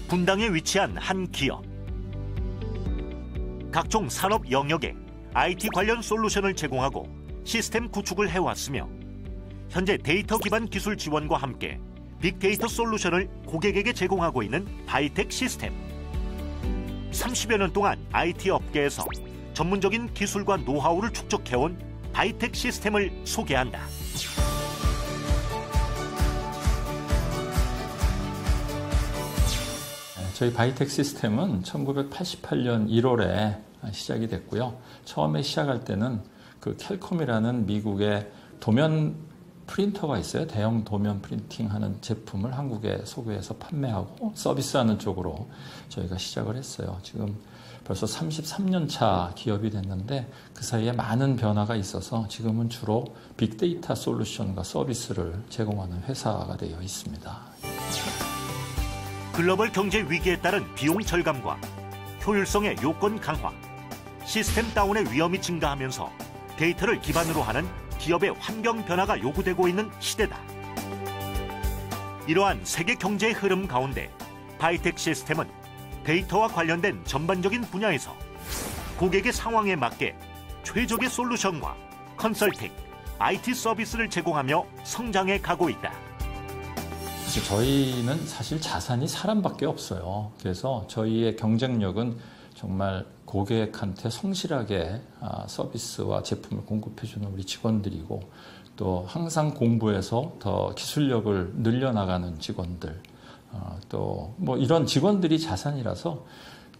분당에 위치한 한 기업. 각종 산업 영역에 IT 관련 솔루션을 제공하고 시스템 구축을 해왔으며 현재 데이터 기반 기술 지원과 함께 빅데이터 솔루션을 고객에게 제공하고 있는 바이텍 시스템. 30여 년 동안 IT 업계에서 전문적인 기술과 노하우를 축적해온 바이텍 시스템을 소개한다. 저희 바이텍 시스템은 1988년 1월에 시작이 됐고요. 처음에 시작할 때는 그 캘컴이라는 미국의 도면 프린터가 있어요. 대형 도면 프린팅하는 제품을 한국에 소개해서 판매하고 서비스하는 쪽으로 저희가 시작을 했어요. 지금 벌써 33년 차 기업이 됐는데 그 사이에 많은 변화가 있어서 지금은 주로 빅데이터 솔루션과 서비스를 제공하는 회사가 되어 있습니다. 글로벌 경제 위기에 따른 비용 절감과 효율성의 요건 강화, 시스템 다운의 위험이 증가하면서 데이터를 기반으로 하는 기업의 환경 변화가 요구되고 있는 시대다. 이러한 세계 경제의 흐름 가운데 바이텍 시스템은 데이터와 관련된 전반적인 분야에서 고객의 상황에 맞게 최적의 솔루션과 컨설팅, IT 서비스를 제공하며 성장해 가고 있다. 저희는 사실 자산이 사람밖에 없어요. 그래서 저희의 경쟁력은 정말 고객한테 성실하게 서비스와 제품을 공급해주는 우리 직원들이고 또 항상 공부해서 더 기술력을 늘려나가는 직원들 또 뭐 이런 직원들이 자산이라서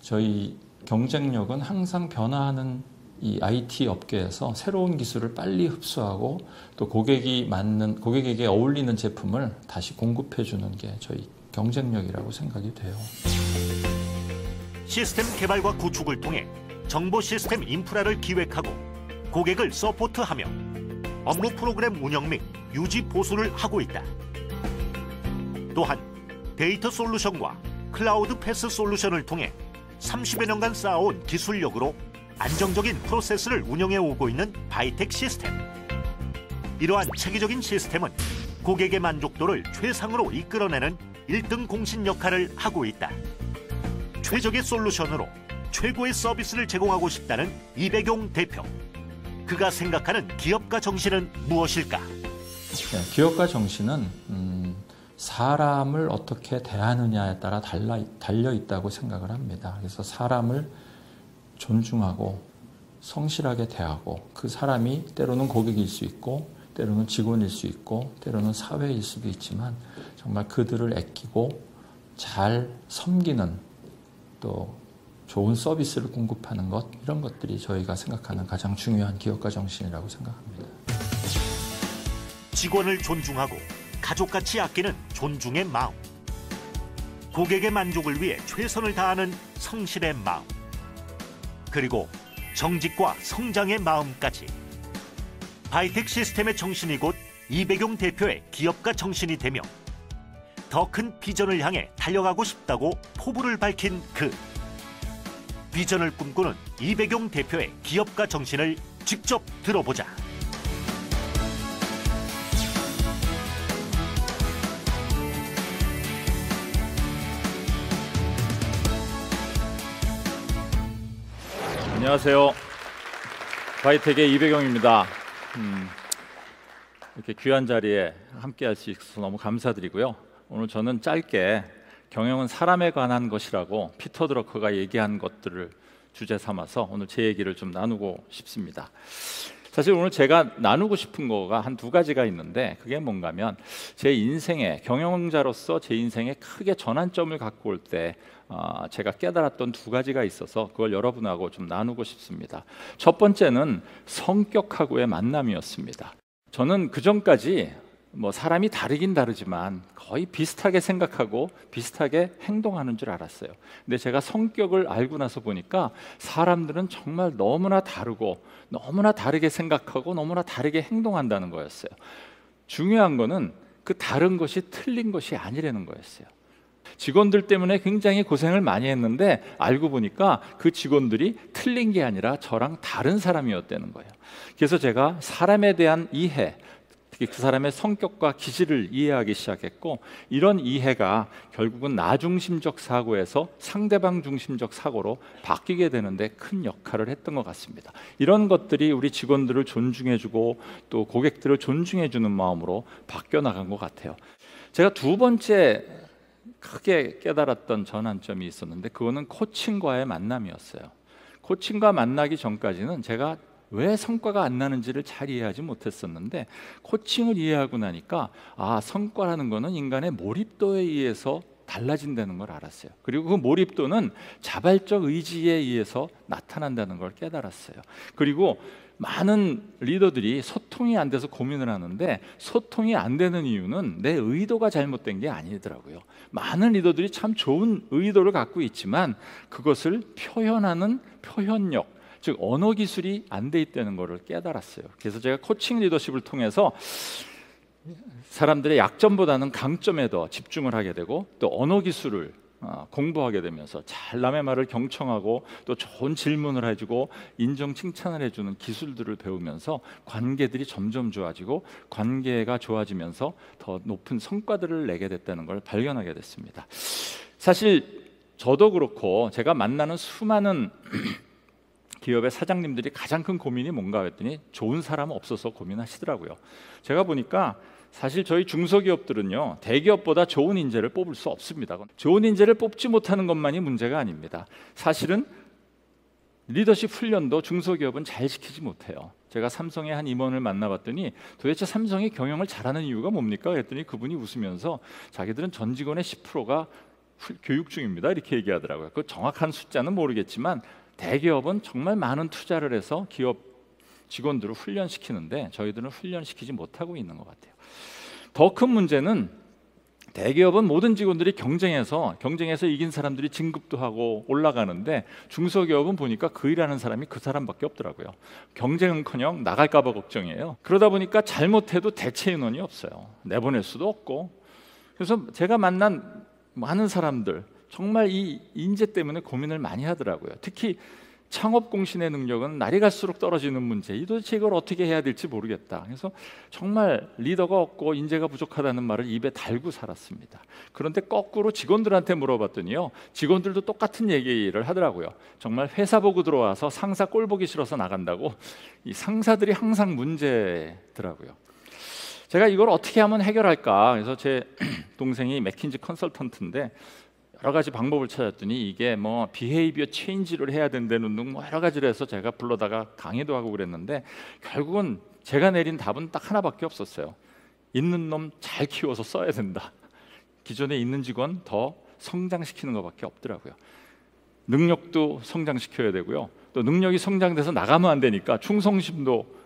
저희 경쟁력은 항상 변화하는 이 IT 업계에서 새로운 기술을 빨리 흡수하고 또 고객에게 어울리는 제품을 다시 공급해주는 게 저희 경쟁력이라고 생각이 돼요. 시스템 개발과 구축을 통해 정보 시스템 인프라를 기획하고 고객을 서포트하며 업무 프로그램 운영 및 유지 보수를 하고 있다. 또한 데이터 솔루션과 클라우드 패스 솔루션을 통해 30여 년간 쌓아온 기술력으로 안정적인 프로세스를 운영해 오고 있는 바이텍 시스템. 이러한 체계적인 시스템은 고객의 만족도를 최상으로 이끌어내는 1등 공신 역할을 하고 있다. 최적의 솔루션으로 최고의 서비스를 제공하고 싶다는 이백용 대표. 그가 생각하는 기업가 정신은 무엇일까? 기업가 정신은 사람을 어떻게 대하느냐에 따라 달려 있다고 생각을 합니다. 그래서 사람을 존중하고 성실하게 대하고 그 사람이 때로는 고객일 수 있고 때로는 직원일 수 있고 때로는 사회일 수도 있지만 정말 그들을 아끼고 잘 섬기는 또 좋은 서비스를 공급하는 것, 이런 것들이 저희가 생각하는 가장 중요한 기업가 정신이라고 생각합니다. 직원을 존중하고 가족같이 아끼는 존중의 마음, 고객의 만족을 위해 최선을 다하는 성실의 마음, 그리고 정직과 성장의 마음까지. 바이텍 시스템의 정신이 곧 이백용 대표의 기업가 정신이 되며 더 큰 비전을 향해 달려가고 싶다고 포부를 밝힌 그 비전을 꿈꾸는 이백용 대표의 기업가 정신을 직접 들어보자. 안녕하세요. 바이텍의 이백용입니다. 이렇게 귀한 자리에 함께 할 수 있어서 너무 감사드리고요. 오늘 저는 짧게 경영은 사람에 관한 것이라고 피터 드러커가 얘기한 것들을 주제 삼아서 오늘 제 얘기를 좀 나누고 싶습니다. 사실 오늘 제가 나누고 싶은 거가 한 두 가지가 있는데 그게 뭔가면 제 인생에 경영자로서 제 인생에 크게 전환점을 갖고 올 때 제가 깨달았던 두 가지가 있어서 그걸 여러분하고 좀 나누고 싶습니다. 첫 번째는 성격하고의 만남이었습니다. 저는 그전까지 사람이 다르긴 다르지만 거의 비슷하게 생각하고 비슷하게 행동하는 줄 알았어요. 근데 제가 성격을 알고 나서 보니까 사람들은 정말 너무나 다르고 너무나 다르게 생각하고 너무나 다르게 행동한다는 거였어요. 중요한 거는 그 다른 것이 틀린 것이 아니라는 거였어요. 직원들 때문에 굉장히 고생을 많이 했는데 알고 보니까 그 직원들이 틀린 게 아니라 저랑 다른 사람이었다는 거예요. 그래서 제가 사람에 대한 이해, 특히 그 사람의 성격과 기질을 이해하기 시작했고, 이런 이해가 결국은 나 중심적 사고에서 상대방 중심적 사고로 바뀌게 되는데 큰 역할을 했던 것 같습니다. 이런 것들이 우리 직원들을 존중해주고 또 고객들을 존중해주는 마음으로 바뀌어 나간 것 같아요. 제가 두 번째 크게 깨달았던 전환점이 있었는데, 그거는 코칭과의 만남이었어요. 코칭과 만나기 전까지는 제가 왜 성과가 안 나는지를 잘 이해하지 못했었는데, 코칭을 이해하고 나니까 성과라는 거는 인간의 몰입도에 의해서 달라진다는 걸 알았어요. 그리고 그 몰입도는 자발적 의지에 의해서 나타난다는 걸 깨달았어요. 그리고 많은 리더들이 소통이 안 돼서 고민을 하는데, 소통이 안 되는 이유는 내 의도가 잘못된 게 아니더라고요. 많은 리더들이 참 좋은 의도를 갖고 있지만 그것을 표현하는 표현력, 즉 언어 기술이 안 돼 있다는 것을 깨달았어요. 그래서 제가 코칭 리더십을 통해서 사람들의 약점보다는 강점에 더 집중을 하게 되고, 또 언어 기술을 공부하게 되면서 잘 남의 말을 경청하고 또 좋은 질문을 해주고 인정 칭찬을 해주는 기술들을 배우면서 관계들이 점점 좋아지고, 관계가 좋아지면서 더 높은 성과들을 내게 됐다는 걸 발견하게 됐습니다. 사실 저도 그렇고 제가 만나는 수많은 기업의 사장님들이 가장 큰 고민이 뭔가 했더니 좋은 사람은 없어서 고민하시더라고요. 제가 보니까 사실 저희 중소기업들은요, 대기업보다 좋은 인재를 뽑을 수 없습니다. 좋은 인재를 뽑지 못하는 것만이 문제가 아닙니다. 사실은 리더십 훈련도 중소기업은 잘 시키지 못해요. 제가 삼성의 한 임원을 만나봤더니 도대체 삼성이 경영을 잘하는 이유가 뭡니까? 그랬더니 그분이 웃으면서 자기들은 전 직원의 10%가 교육 중입니다, 이렇게 얘기하더라고요. 그 정확한 숫자는 모르겠지만 대기업은 정말 많은 투자를 해서 기업 직원들을 훈련시키는데 저희들은 훈련시키지 못하고 있는 것 같아요. 더 큰 문제는 대기업은 모든 직원들이 경쟁해서 이긴 사람들이 진급도 하고 올라가는데, 중소기업은 보니까 그 일하는 사람이 그 사람밖에 없더라고요. 경쟁은커녕 나갈까 봐 걱정이에요. 그러다 보니까 잘못해도 대체 인원이 없어요. 내보낼 수도 없고. 그래서 제가 만난 많은 사람들 정말 이 인재 때문에 고민을 많이 하더라고요. 특히 창업 공신의 능력은 날이 갈수록 떨어지는 문제, 도대체 이걸 어떻게 해야 될지 모르겠다. 그래서 정말 리더가 없고 인재가 부족하다는 말을 입에 달고 살았습니다. 그런데 거꾸로 직원들한테 물어봤더니요, 직원들도 똑같은 얘기를 하더라고요. 정말 회사 보고 들어와서 상사 꼴 보기 싫어서 나간다고. 이 상사들이 항상 문제더라고요. 제가 이걸 어떻게 하면 해결할까? 그래서 제 동생이 맥킨지 컨설턴트인데 여러 가지 방법을 찾았더니 이게 뭐 비헤이비어 체인지를 해야 된다는 등 뭐 여러 가지를 해서 제가 불러다가 강의도 하고 그랬는데, 결국은 제가 내린 답은 딱 하나밖에 없었어요. 있는 놈 잘 키워서 써야 된다. 기존에 있는 직원 더 성장시키는 것밖에 없더라고요. 능력도 성장시켜야 되고요, 또 능력이 성장돼서 나가면 안 되니까 충성심도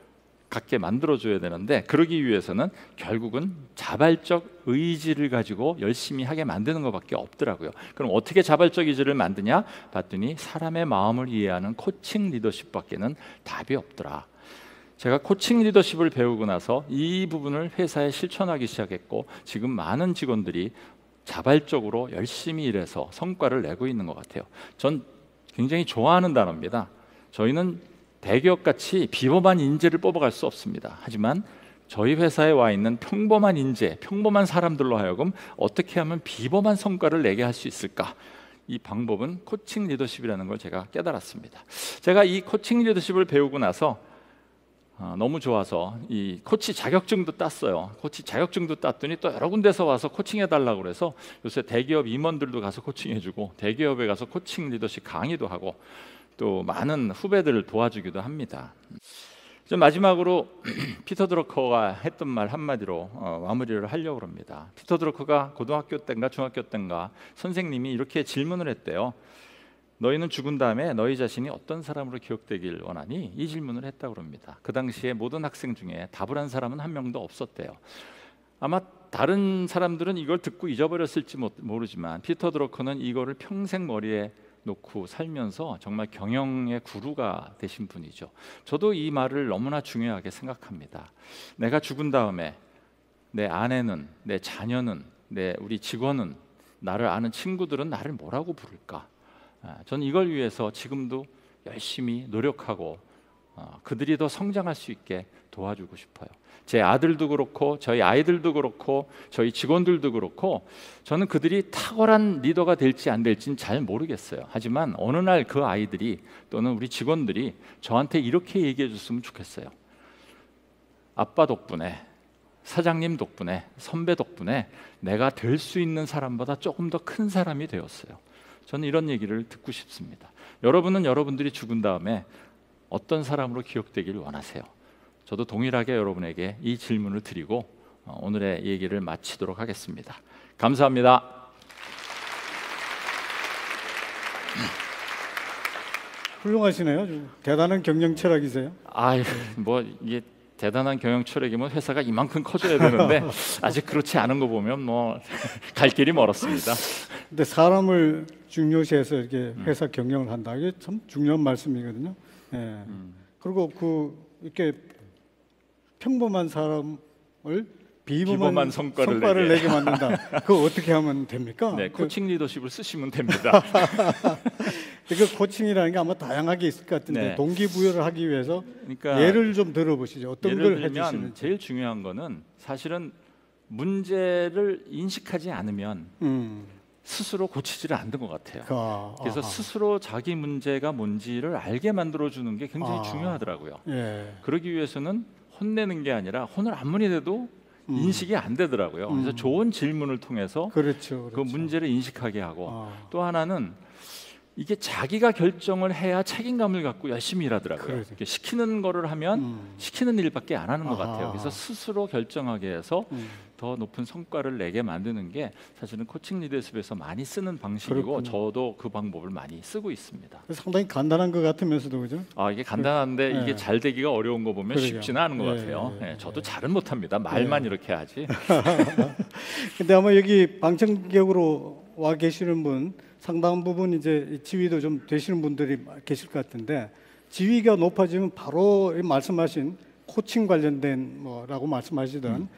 갖게 만들어줘야 되는데, 그러기 위해서는 결국은 자발적 의지를 가지고 열심히 하게 만드는 것밖에 없더라고요. 그럼 어떻게 자발적 의지를 만드냐 봤더니 사람의 마음을 이해하는 코칭 리더십밖에는 답이 없더라. 제가 코칭 리더십을 배우고 나서 이 부분을 회사에 실천하기 시작했고, 지금 많은 직원들이 자발적으로 열심히 일해서 성과를 내고 있는 것 같아요. 전 굉장히 좋아하는 단어입니다. 저희는 대기업같이 비범한 인재를 뽑아갈 수 없습니다. 하지만 저희 회사에 와 있는 평범한 인재, 평범한 사람들로 하여금 어떻게 하면 비범한 성과를 내게 할 수 있을까? 이 방법은 코칭 리더십이라는 걸 제가 깨달았습니다. 제가 이 코칭 리더십을 배우고 나서 너무 좋아서 이 코치 자격증도 땄어요. 코치 자격증도 땄더니 또 여러 군데서 와서 코칭해달라고 그래서 요새 대기업 임원들도 가서 코칭해주고, 대기업에 가서 코칭 리더십 강의도 하고, 또 많은 후배들을 도와주기도 합니다. 마지막으로 피터 드러커가 했던 말 한마디로 마무리를 하려고 합니다. 피터 드러커가 고등학교 때인가 중학교 때인가 선생님이 이렇게 질문을 했대요. 너희는 죽은 다음에 너희 자신이 어떤 사람으로 기억되길 원하니? 이 질문을 했다고 합니다. 그 당시에 모든 학생 중에 답을 한 사람은 한 명도 없었대요. 아마 다른 사람들은 이걸 듣고 잊어버렸을지 모르지만 피터 드러커는 이거를 평생 머리에 놓고 살면서 정말 경영의 구루가 되신 분이죠. 저도 이 말을 너무나 중요하게 생각합니다. 내가 죽은 다음에 내 아내는, 내 자녀는, 우리 직원은, 나를 아는 친구들은 나를 뭐라고 부를까? 저는 이걸 위해서 지금도 열심히 노력하고 그들이 더 성장할 수 있게 도와주고 싶어요. 제 아들도 그렇고 저희 아이들도 그렇고 저희 직원들도 그렇고 저는 그들이 탁월한 리더가 될지 안 될지는 잘 모르겠어요. 하지만 어느 날 그 아이들이 또는 우리 직원들이 저한테 이렇게 얘기해 줬으면 좋겠어요. 아빠 덕분에, 사장님 덕분에, 선배 덕분에 내가 될 수 있는 사람보다 조금 더 큰 사람이 되었어요. 저는 이런 얘기를 듣고 싶습니다. 여러분은 여러분들이 죽은 다음에 어떤 사람으로 기억되기를 원하세요? 저도 동일하게 여러분에게 이 질문을 드리고 오늘의 얘기를 마치도록 하겠습니다. 감사합니다. 훌륭하시네요. 대단한 경영 철학이세요. 뭐 이게 대단한 경영 철학이면 회사가 이만큼 커져야 되는데 아직 그렇지 않은 거 보면 뭐 갈 길이 멀었습니다. 근데 사람을 중요시해서 이렇게 회사 경영을 한다. 이게 참 중요한 말씀이거든요. 예. 그리고 이렇게 평범한 사람을 비범한 성과를 내게 만든다. 그거 어떻게 하면 됩니까? 네, 코칭 리더십을 쓰시면 됩니다. 그 코칭이라는 게 아마 다양하게 있을 것 같은데 네. 동기부여를 하기 위해서 그러니까 예를 좀 들어보시죠. 어떤 예를 걸 들면 해주시는지. 제일 중요한 거는 사실은 문제를 인식하지 않으면 스스로 고치지를 않는 것 같아요. 그래서 스스로 자기 문제가 뭔지를 알게 만들어주는 게 굉장히 중요하더라고요. 예. 그러기 위해서는 혼내는 게 아니라 혼을 아무리 내도 인식이 안 되더라고요. 그래서 좋은 질문을 통해서 그렇죠. 그 문제를 인식하게 하고 또 하나는 이게 자기가 결정을 해야 책임감을 갖고 열심히 일하더라고요. 이렇게 시키는 거를 하면 시키는 일밖에 안 하는 것 같아요. 그래서 스스로 결정하게 해서 더 높은 성과를 내게 만드는 게 사실은 코칭 리더십에서 많이 쓰는 방식이고 그렇군요. 저도 그 방법을 많이 쓰고 있습니다. 상당히 간단한 것 같으면서도 그죠? 이게 간단한데 이게 잘 되기가 어려운 거 보면 그러게요. 쉽지는 않은 것 같아요. 저도 잘은 못합니다. 말만 이렇게 하지. 근데 아마 여기 방청객으로 와 계시는 분 상당 부분 이제 지위도 좀 되시는 분들이 계실 것 같은데 지위가 높아지면 바로 말씀하신 코칭 관련된 뭐라고 말씀하시던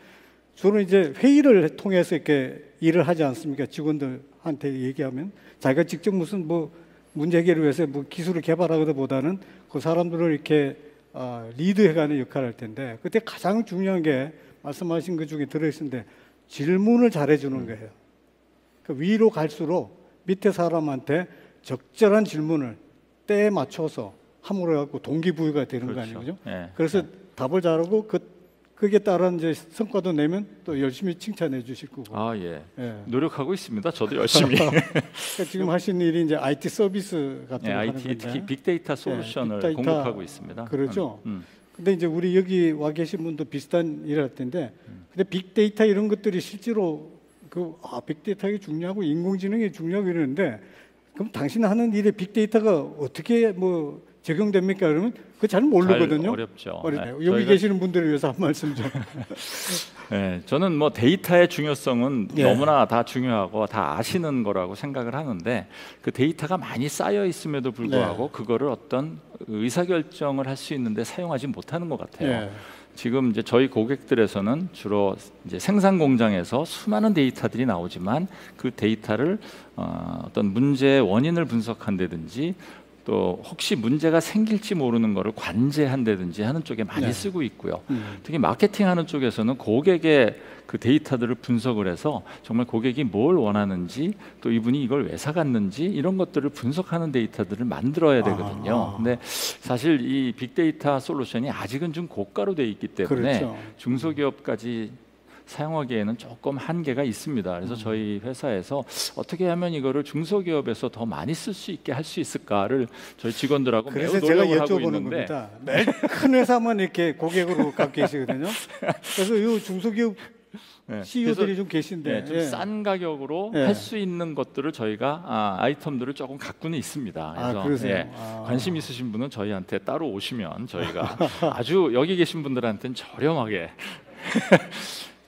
주로 이제 회의를 통해서 이렇게 일을 하지 않습니까? 직원들한테 얘기하면 자기가 직접 무슨 뭐 문제 해결을 위해서 뭐 기술을 개발하기보다는 그 사람들을 이렇게 리드해가는 역할을 할 텐데 그때 가장 중요한 게 말씀하신 것 중에 들어있는데 질문을 잘해주는 거예요. 그 위로 갈수록 밑에 사람한테 적절한 질문을 때에 맞춰서 함으로 해갖고 동기부여가 되는 거 아니죠? 네. 그래서 답을 잘하고 그게 따른 이제 성과도 내면 또 열심히 칭찬해 주실 거고. 예. 노력하고 있습니다. 저도 열심히. 그러니까 지금 하시는 일이 이제 IT 서비스 같은 거 하는 건데. 특히 빅데이터 솔루션을 빅데이터, 공급하고 있습니다. 그렇죠. 근데 이제 우리 여기 와 계신 분도 비슷한 일을 할 텐데, 근데 빅데이터 이런 것들이 실제로 빅데이터가 중요하고 인공지능이 중요하고 이러는데, 그럼 당신 하는 일에 빅데이터가 어떻게 뭐 적용됩니까? 그러면 그거 잘 모르거든요. 잘 어렵죠. 여기 계시는 분들을 위해서 한 말씀 좀. 저는 뭐 데이터의 중요성은 너무나 다 중요하고 다 아시는 거라고 생각을 하는데 그 데이터가 많이 쌓여 있음에도 불구하고 그거를 어떤 의사결정을 할 수 있는데 사용하지 못하는 것 같아요. 지금 이제 저희 고객들에서는 주로 이제 생산 공장에서 수많은 데이터들이 나오지만 그 데이터를 어떤 문제의 원인을 분석한다든지 또 혹시 문제가 생길지 모르는 거를 관제한다든지 하는 쪽에 많이 쓰고 있고요. 특히 마케팅하는 쪽에서는 고객의 그 데이터들을 분석을 해서 정말 고객이 뭘 원하는지 또 이분이 이걸 왜 사갔는지 이런 것들을 분석하는 데이터들을 만들어야 되거든요. 근데 사실 이 빅데이터 솔루션이 아직은 좀 고가로 돼 있기 때문에 중소기업까지 사용하기에는 조금 한계가 있습니다. 그래서 저희 회사에서 어떻게 하면 이거를 중소기업에서 더 많이 쓸 수 있게 할 수 있을까를 저희 직원들하고 매우 노력을 하고 있는데 매일 큰 회사만 이렇게 고객으로 갖고 계시거든요. 그래서 이 중소기업 CEO들이 좀 계신데 좀 싼 가격으로 할 수 있는 것들을 저희가 아이템들을 조금 갖고는 있습니다. 그래서 관심 있으신 분은 저희한테 따로 오시면 저희가 아주 여기 계신 분들한테는 저렴하게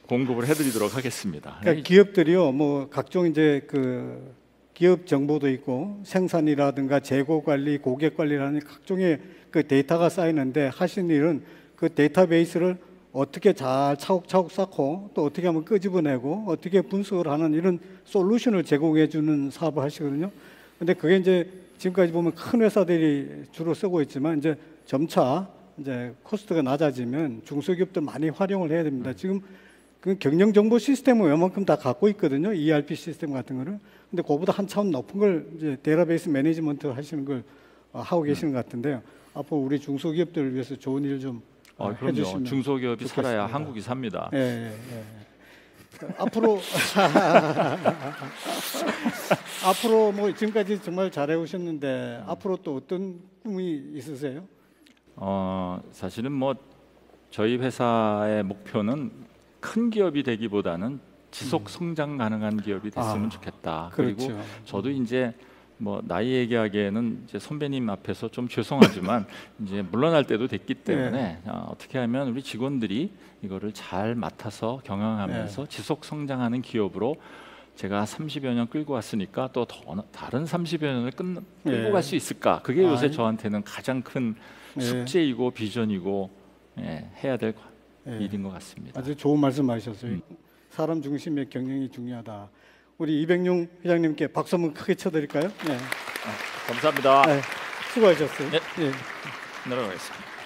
공급을 해드리도록 하겠습니다. 그러니까 기업들이요, 뭐 각종 이제 그 기업 정보도 있고 생산이라든가 재고 관리, 고객 관리라는 각종의 그 데이터가 쌓이는데 하신 일은 그 데이터베이스를 어떻게 잘 차곡차곡 쌓고 또 어떻게 하면 끄집어내고 어떻게 분석을 하는 이런 솔루션을 제공해 주는 사업을 하시거든요. 근데 그게 이제 지금까지 보면 큰 회사들이 주로 쓰고 있지만 이제 점차 이제 코스트가 낮아지면 중소기업들 많이 활용을 해야 됩니다. 지금 그 경영 정보 시스템은 웬만큼 다 갖고 있거든요. ERP 시스템 같은 거를. 근데 그거보다 한 차원 높은 걸 이제 데이터베이스 매니지먼트 하시는 걸 하고 계시는 것 같은데요. 앞으로 우리 중소기업들을 위해서 좋은 일 좀 그럼요. 해주시면 중소기업이 좋겠습니다. 살아야 한국이 삽니다. 예, 예, 예. 앞으로 앞으로 뭐 지금까지 정말 잘해 오셨는데 앞으로 또 어떤 꿈이 있으세요? 사실은 뭐 저희 회사의 목표는 큰 기업이 되기보다는 지속 성장 가능한 기업이 됐으면 좋겠다. 그렇죠. 그리고 저도 이제 뭐 나이 얘기하기에는 이제 선배님 앞에서 좀 죄송하지만 이제 물러날 때도 됐기 때문에 어떻게 하면 우리 직원들이 이거를 잘 맡아서 경영하면서 지속 성장하는 기업으로 제가 30여 년 끌고 왔으니까 또 다른 30여 년을 끌고 갈 수 있을까? 그게 요새 저한테는 가장 큰 숙제이고 비전이고 해야 될 일인 것 같습니다. 아주 좋은 말씀하셨어요. 사람 중심의 경영이 중요하다. 우리 이백룡 회장님께 박수 한번 크게 쳐드릴까요? 네. 감사합니다. 네. 수고하셨어요. 네. 예. 내려가겠습니다.